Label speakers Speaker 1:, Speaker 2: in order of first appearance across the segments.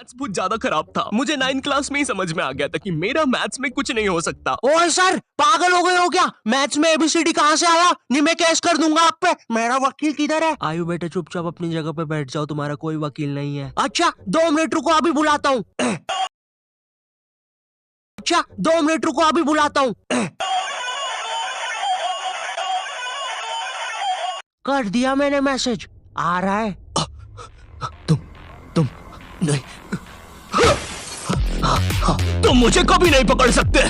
Speaker 1: Maths बहुत ज्यादा खराब था। मुझे 9th क्लास में ही समझ में आ गया था कि मेरा मैथ्स में कुछ नहीं हो सकता।
Speaker 2: ओए सर, पागल हो गए हो क्या? मैथ्स में एबीसीडी कहाँ से आया? नहीं, मैं केस कर दूंगा आप पे। मेरा वकील किधर है? आयु बेटे, चुपचाप अपनी जगह पे बैठ जाओ, तुम्हारा कोई वकील नहीं है। अच्छा 2 मिनट रुको, अभी बुलाता हूँ। अच्छा 2 मिनट रुको, अभी बुलाता हूँ। कर दिया मैंने मैसेज, आ रहा है।
Speaker 1: तुम नहीं, तुम मुझे कभी नहीं पकड़ सकते।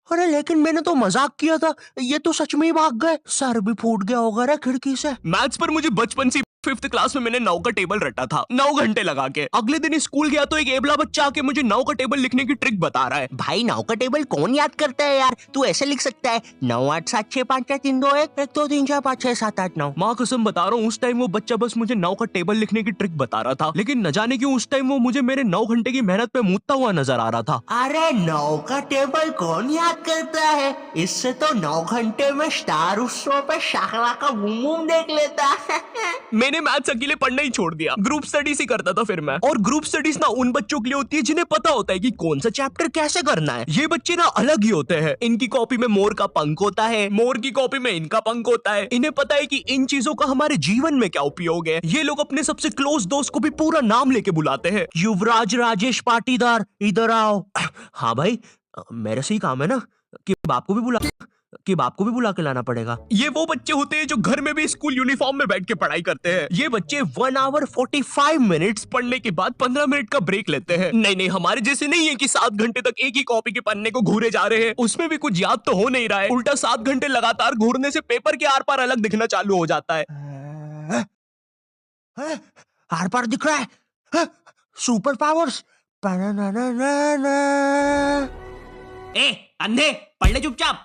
Speaker 2: अरे लेकिन मैंने तो मजाक किया था, ये तो सच में ही भाग गए। सर भी फूट गया होगा रे खिड़की से।
Speaker 1: मैथ्स पर मुझे बचपन से 5th क्लास में मैंने 9 का टेबल रटा था, 9 घंटे लगा के। अगले दिन स्कूल गया तो एक एबला बच्चा आके मुझे 9 का टेबल लिखने की ट्रिक बता रहा है।
Speaker 2: भाई 9 का टेबल कौन याद करता है यार? तू ऐसे लिख सकता है 9 8 7 6 5 4 3 2 1 1 2 3 4 5 6 7 8 9।
Speaker 1: माँ कसम बता रहा हूँ, उस टाइम वो बच्चा बस मुझे 9 का टेबल लिखने की ट्रिक बता रहा था, लेकिन न जाने क्यों उस टाइम वो मुझे मेरे 9 घंटे की मेहनत पे मूतता हुआ नजर आ रहा था।
Speaker 2: अरे 9 का टेबल कौन याद करता है? इससे तो 9 घंटे में स्टार उत्सव पे शाकरा का बूम बूम देख लेता।
Speaker 1: मैंने मैथ्स अकेले पढ़ना ही छोड़ दिया, ग्रुप स्टडीज ही करता था फिर मैं। और ग्रुप स्टडीज ना उन बच्चों के लिए होती है जिन्हें पता होता है कि कौन सा चैप्टर कैसे करना है। ये बच्चे ना अलग ही होते हैं। इनकी कॉपी में मोर का पंख होता है, मोर की कॉपी में इनका पंख होता है। इन्हें पता है कि इन चीजों का हमारे जीवन में क्या उपयोग है। ये लोग अपने सबसे क्लोज दोस्त को भी पूरा नाम लेके बुलाते हैं।
Speaker 2: युवराज राजेश पाटीदार, इधर आओ।
Speaker 1: हाँ भाई,
Speaker 2: मेरे से ही काम है ना कि बाप को भी बुला के लाना पड़ेगा।
Speaker 1: ये वो बच्चे होते हैं जो घर में भी स्कूल यूनिफॉर्म में बैठ के पढ़ाई करते हैं। ये बच्चे
Speaker 2: 1 आवर 45 मिनट्स
Speaker 1: पढ़ने के बाद 15 मिनट का ब्रेक लेते हैं। नहीं नहीं, हमारे जैसे नहीं है कि 7 घंटे तक एक ही कॉपी के पन्ने को घूरे जा रहे हैं। उसमें भी कुछ याद तो हो नहीं रहा है, उल्टा 7 घंटे लगातार घूरने से पेपर के आर पार अलग दिखना चालू हो जाता है।
Speaker 2: आर पार दिख रहा है। Super powers.
Speaker 1: ए अंधे, पढ़ ले चुपचाप।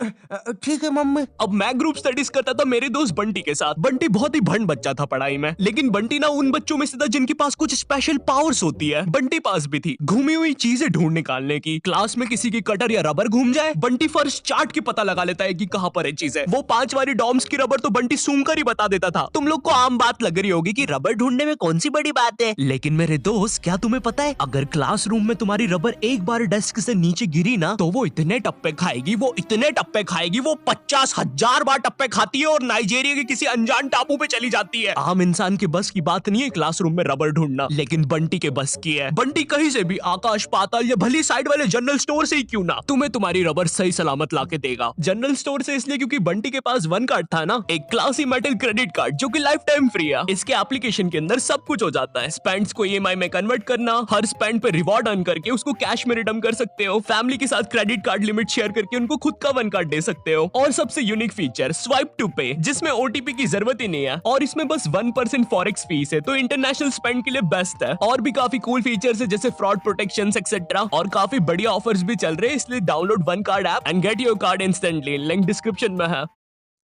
Speaker 2: ठीक है मम्मी।
Speaker 1: अब मैं ग्रुप स्टडीज करता था मेरे दोस्त बंटी के साथ। बंटी बहुत ही भंड बच्चा था पढ़ाई में, लेकिन बंटी ना उन बच्चों में से था जिनके पास कुछ स्पेशल पावर्स होती है। बंटी पास भी थी घूमी हुई चीजें ढूंढ निकालने की। क्लास में किसी की कटर या रबर घूम जाए, बंटी फर्श चाट के पता लगा लेता है कि कहां पर है चीजें। वो 5 वाली डॉम्स की रबर तो बंटी सूंघ कर ही बता देता था। तुम लोग को आम बात लग रही होगी कि रबर ढूंढने में कौन सी बड़ी बात है, लेकिन मेरे दोस्त क्या तुम्हें पता है, अगर क्लासरूम में तुम्हारी रबर एक बार डेस्क से नीचे गिरी ना तो वो इतने टप्पे खाएगी, वो 50,000 बार टप्पे खाती है और नाइजीरिया के किसी अनजान टापू पे चली जाती है। आम इंसान के बस की बात नहीं है क्लासरूम में रबर ढूंढना, लेकिन बंटी के बस की है। बंटी कहीं से भी आकाश पाताल या भली साइड वाले जनरल स्टोर से ही क्यों ना तुम्हें तुम्हारी रबर सही सलामत लाके देगा। जनरल स्टोर से इसलिए क्योंकि बंटी के पास 1 कार्ड था ना, एक क्लासी मेटल क्रेडिट कार्ड जो कि लाइफ टाइम फ्री है। इसके एप्लीकेशन के अंदर सब कुछ हो जाता है। स्पेंड्स को ईएमआई में कन्वर्ट करना, हर स्पेंड पे रिवॉर्ड अर्न करके उसको कैश में रिडीम कर सकते हो, फैमिली के साथ क्रेडिट कार्ड लिमिट शेयर करके उनको खुद का 1 कार्ड दे सकते हो, और सबसे यूनिक फीचर स्वाइप टू पे, जिसमें ओटीपी की जरूरत ही नहीं है और इसमें बस 1% फॉरेक्स फीस है, तो इंटरनेशनल स्पेंड के लिए बेस्ट है। और भी काफी कूल फीचर्स है जैसे फ्रॉड प्रोटेक्शन एक्सेट्रा, और काफी बढ़िया ऑफर्स भी चल रहे हैं, इसलिए download 1 card app and get your card instantly, link description में है।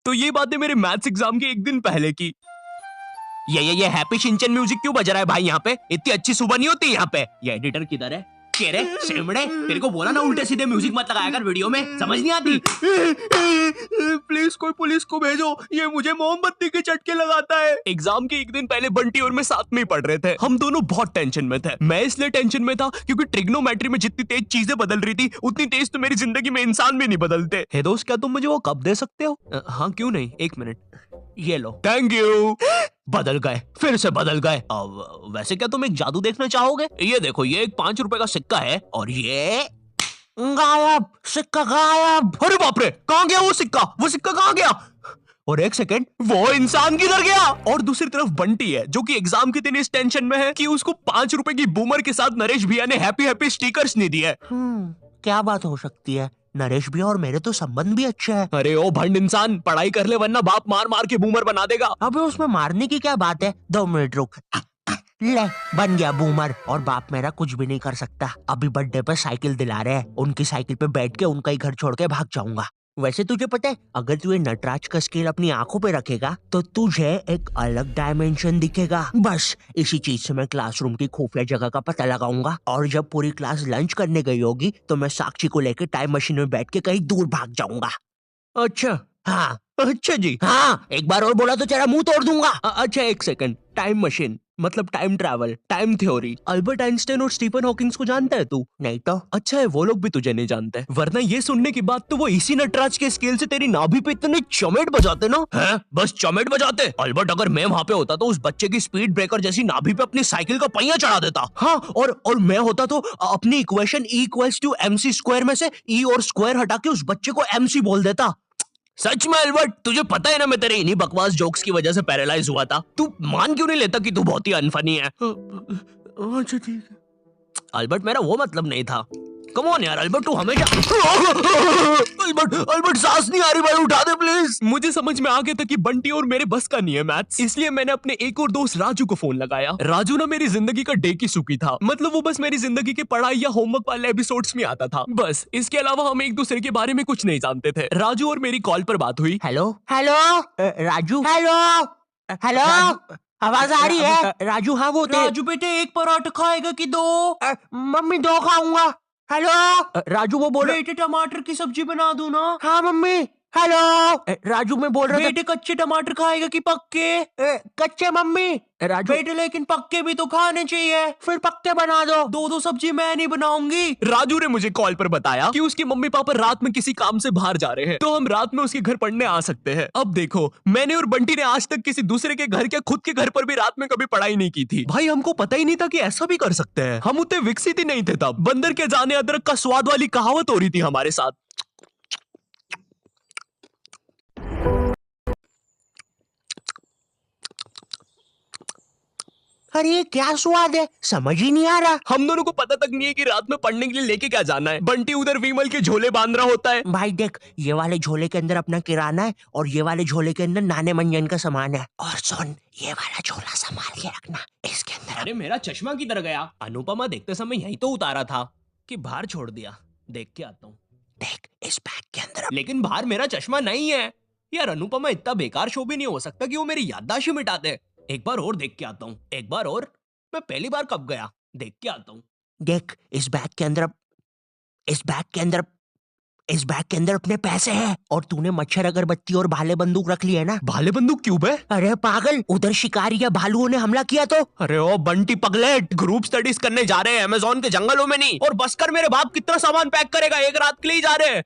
Speaker 1: तो ये बातें मेरे मैथ्स एग्जाम के एक दिन पहले की। ये हैप्पी शिनचैन म्यूजिक क्यों बज रहा है भाई यहाँ पे? इतनी अच्छी सुबह नहीं होती यहाँ पे। ये एडिटर किधर है? कह रहे सेमड़े, तेरे को बोला ना उल्टे सीधे म्यूजिक मत लगाया कर वीडियो में, समझ नहीं आती। प्लीज कोई पुलिस को भेजो, ये मुझे मोमबत्ती के चटके लगाता है। एग्जाम के एक दिन पहले बंटी और मैं साथ में ही पढ़ रहे थे। हम दोनों बहुत टेंशन में थे। मैं इसलिए टेंशन में था क्योंकि ट्रिग्नोमेट्री में जितनी तेज चीजें बदल रही थी उतनी तेज तो मेरी जिंदगी में इंसान भी नहीं बदलते। हे दोस्त, क्या तुम मुझे वो कप दे सकते हो? हाँ क्यों नहीं, 1 मिनट, ये लो। Thank you. बदल गए, फिर से बदल गए। अब वैसे क्या तुम एक जादू देखना चाहोगे? ये देखो, ये एक 5 रुपए का सिक्का है और ये
Speaker 2: गायब, सिक्का गायब।
Speaker 1: अरे बाप रे, कहां गया वो सिक्का? वो सिक्का कहां गया? और 1 सेकंड, वो इंसान किधर गया? और दूसरी तरफ बंटी है जो कि एग्जाम के दिन इस टेंशन में है कि उसको 5 रुपए की बूमर के साथ नरेश भैया ने हैप्पी हैप्पी स्टिकर्स नहीं दिए।
Speaker 2: क्या बात हो सकती है? नरेश भी और मेरे तो संबंध भी अच्छे हैं।
Speaker 1: अरे ओ भंड इंसान, पढ़ाई कर ले वरना बाप मार मार के बूमर बना देगा।
Speaker 2: अबे उसमें मारने की क्या बात है? 2 मिनट रुक। ले, बन गया बूमर, और बाप मेरा कुछ भी नहीं कर सकता। अभी बर्थडे पे साइकिल दिला रहे हैं, उनकी साइकिल पे बैठ के उनका ही घर छोड़ के भाग जाऊंगा। वैसे तुझे पता है, अगर तू ये नटराज का स्केल अपनी आंखों पे रखेगा तो तुझे एक अलग डायमेंशन दिखेगा। बस इसी चीज से मैं क्लासरूम की खुफिया जगह का पता लगाऊंगा, और जब पूरी क्लास लंच करने गई होगी तो मैं साक्षी को लेकर टाइम मशीन में बैठ के कहीं दूर भाग जाऊंगा।
Speaker 1: अच्छा,
Speaker 2: हाँ
Speaker 1: अच्छा जी।
Speaker 2: हाँ, एक बार और बोला तो तेरा मुंह तोड़ दूंगा।
Speaker 1: अच्छा एक सेकंड, टाइम मशीन मतलब time travel, time theory, Albert Einstein और स्टीफन हॉकिंग्स को जानता है तू?
Speaker 2: नहीं तो?
Speaker 1: अच्छा है वो लोग भी तुझे नहीं जानते, वरना ये सुनने की बात तो वो इसी नटराज के स्केल से तेरी नाभि पे इतने चमेट बजाते ना। हैं? बस चमेट बजाते? अल्बर्ट अगर मैं वहां पे होता तो उस बच्चे की स्पीड ब्रेकर जैसी नाभि पे अपनी साइकिल का पहिया चढ़ा देता। हाँ, और मैं होता तो अपनी equation E equals to MC square में से E और स्क्वायर हटा के उस बच्चे को MC बोल देता। सच में अल्बर्ट, तुझे पता है ना मैं तेरे इन्हीं बकवास जोक्स की वजह से पैरालाइज हुआ था। तू मान क्यों नहीं लेता कि तू बहुत ही अनफनी है? अच्छा ठीक है। अल्बर्ट मेरा वो मतलब नहीं था। कम ऑन यार अल्बर्ट, तू हमेशा अल्बर्ट सांस नहीं आ रही भाई, उठा दे प्लीज। मुझे समझ में आ गया था कि बंटी और मेरे बस का नहीं है मैथ्स, इसलिए मैंने अपने एक और दोस्त राजू को फोन लगाया। राजू ना मेरी जिंदगी का डे की सुखी था, मतलब वो बस मेरी जिंदगी के पढ़ाई या होमवर्क वाले एपिसोड्स में आता था बस, इसके अलावा हम एक दूसरे के बारे में कुछ नहीं जानते थे। राजू और मेरी कॉल पर बात हुई।
Speaker 2: Hello hello Raju, hello hello, आवाज आ रही है? राजू, हाँ वो
Speaker 1: राजू बेटे एक पराठा खाएगा कि दो?
Speaker 2: मम्मी 2 खाऊंगा। हेलो
Speaker 1: राजू वो बोल
Speaker 2: बेटे, टमाटर की सब्जी बना दूं ना? हाँ मम्मी। हेलो राजू, मैं बोल रहा था
Speaker 1: बेटे कच्चे टमाटर खाएगा कि पक्के?
Speaker 2: कच्चे मम्मी। राजू
Speaker 1: बेटे लेकिन पक्के भी तो खाने चाहिए।
Speaker 2: फिर पक्के बना दो।
Speaker 1: दो सब्जी मैं नहीं बनाऊंगी। राजू ने मुझे कॉल पर बताया कि उसके मम्मी पापा रात में किसी काम से बाहर जा रहे हैं, तो हम रात में उसके घर पढ़ने आ सकते हैं। अब देखो, मैंने और बंटी ने आज तक किसी दूसरे के घर या खुद के घर पर भी रात में कभी पढ़ाई नहीं की थी। भाई हमको पता ही नहीं था कि ऐसा भी कर सकते हैं। हम उतने विकसित ही नहीं थे तब। बंदर के जाने अदरक का स्वाद वाली कहावत हो रही थी हमारे साथ।
Speaker 2: अरे ये क्या स्वाद है, समझ ही नहीं आ रहा।
Speaker 1: हम दोनों को पता तक नहीं है कि रात में पढ़ने के लिए लेके क्या जाना है। बंटी उधर विमल के झोले बांध रहा होता है।
Speaker 2: भाई देख, ये वाले झोले के अंदर अपना किराना है और ये वाले झोले के अंदर नाने मंजन का सामान है। और सुन, ये वाला झोला संभाल के रखना, इसके अंदर।
Speaker 1: अरे मेरा चश्मा किधर गया? अनुपमा देखते समय यही तो उतारा था कि बाहर छोड़ दिया। देख के आता हूँ।
Speaker 2: देख इस बैग के अंदर।
Speaker 1: लेकिन बाहर मेरा चश्मा नहीं है यार। अनुपमा इतना बेकार शो भी नहीं हो सकता कि वो मेरी याददाश्त ही मिटा दे। एक बार और देख के आता हूँ, एक बार और। मैं पहली बार कब गया, देख के आता हूँ।
Speaker 2: देख इस बैग के अंदर, इस बैग के अंदर, इस बैग के अंदर अपने पैसे हैं। और तूने मच्छर अगरबत्ती और भाले बंदूक रख ली है ना?
Speaker 1: भाले बंदूक क्यों बे?
Speaker 2: अरे पागल, उधर शिकारी या भालुओं ने हमला किया तो?
Speaker 1: अरे ओ बंटी पगलेट, ग्रुप स्टडीज करने जा रहे हैं अमेज़न के जंगलों में नहीं। और बस कर मेरे बाप कितना सामान पैक करेगा, एक रात के लिए जा रहे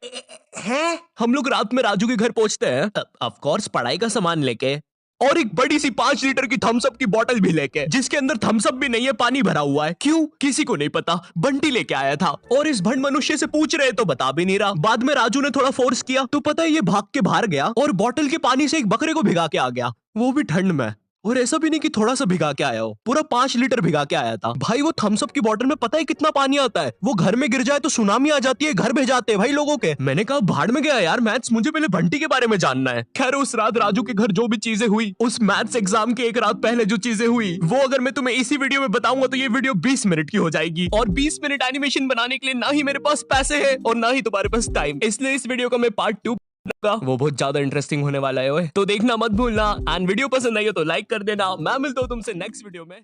Speaker 2: हैं?
Speaker 1: हम लोग रात में राजू के घर पहुंचते हैं, ऑफ कोर्स पढ़ाई का सामान लेके, और एक बड़ी सी 5 लीटर की थम्स अप की बोतल भी लेके, जिसके अंदर थम्स अप भी नहीं है, पानी भरा हुआ है। क्यों? किसी को नहीं पता, बंटी लेके आया था। और इस भंड मनुष्य से पूछ रहे तो बता भी नहीं रहा। बाद में राजू ने थोड़ा फोर्स किया तो पता है ये भाग के बाहर गया और बोतल के पानी से एक बकरे को भिगा के आ गया, वो भी ठंड में। और ऐसा भी नहीं कि थोड़ा सा भिगा के आया हो, पूरा 5 लीटर भिगा के आया था। भाई वो थम्स अप की बोतल में पता है कितना पानी आता है? वो घर में गिर जाए तो सुनामी आ जाती है, घर भेजाते हैं भाई लोगों के। मैंने कहा भाड़ में गया यार मैथ्स, मुझे पहले बंटी के बारे में जानना है। खैर उस रात राजू के घर जो भी चीजें हुई, उस मैथ्स एग्जाम के एक रात पहले जो चीजें हुई, वो अगर मैं तुम्हें इसी वीडियो में बताऊंगा तो ये वीडियो 20 मिनट की हो जाएगी। और 20 मिनट एनिमेशन बनाने के लिए ना ही मेरे पास पैसे है और ना ही तुम्हारे पास टाइम, इसलिए इस वीडियो का मैं पार्ट 2 वो बहुत ज्यादा इंटरेस्टिंग होने वाला है। तो देखना मत भूलना। एंड वीडियो पसंद आई हो तो लाइक कर देना। मैं मिलता हूँ तुमसे नेक्स्ट वीडियो में।